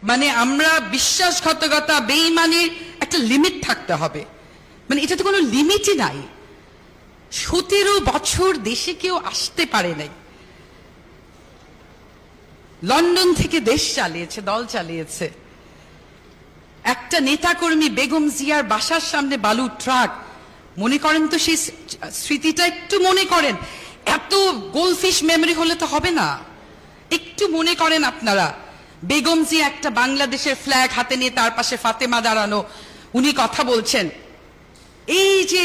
মানে আমরা বিশ্বাসঘাতকতা বেঈমানির একটা লিমিট থাকতে হবে, মানে এটা তো কোনো লিমিটই নাই। 17 বছর দেশে কেউ আসতে পারে নাই, লন্ডন থেকে দেশ চালিয়েছে, দল চালিয়েছে। একটা নেতাকর্মী বেগম জিয়ার বাসার সামনে বালু ট্রাক, মনে করেন তো সেই স্মৃতিটা একটু মনে করেন। এত গোলফিশ মেমরি হলে তো হবে না, একটু মনে করেন আপনারা। বেগম জিয়া একটা বাংলাদেশের ফ্ল্যাগ হাতে নিয়ে, তার পাশে ফাতেমা দাঁড়ানো, উনি কথা বলছেন। এই যে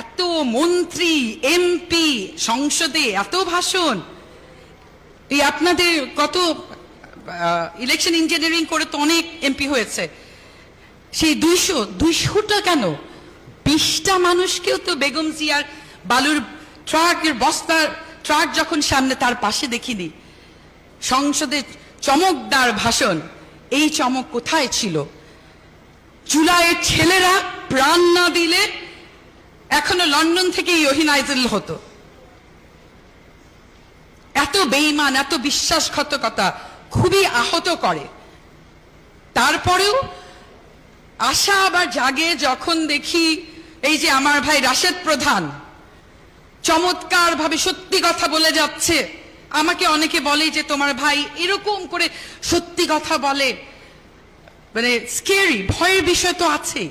এত মন্ত্রী এমপি, সংসদে এত ভাষণ, এই আপনাদের কত ইলেকশন ইঞ্জিনিয়ারিং করে তো অনেক এমপি হয়েছে, সেই 200টা কেন 20টা মানুষকেও তো বেগম জিয়ার বালুর ট্রাকের বস্তার ট্রাক যখন সামনে, তার পাশে দেখিনি। সংসদে চমকদার ভাষণ, এই চমক কোথায় ছিল? জুলাইয়ের ছেলেরা প্রাণ না দিলে এখনো লন্ডন থেকে ইহিনাইজল হতো। এত বেঈমান, এত বিশ্বাসঘাতকতা খুবই আহত করে। তারপরেও আশা আবার জাগে যখন দেখি এই যে আমার ভাই রাশেদ প্রধান চমৎকার ভাবে সত্যি কথা বলে যাচ্ছে। আমাকে অনেকে বলে যে তোমার ভাই এরকম করে সত্যি কথা বলে, মানে স্কেরি, ভয়ের বিষয় তো আছে।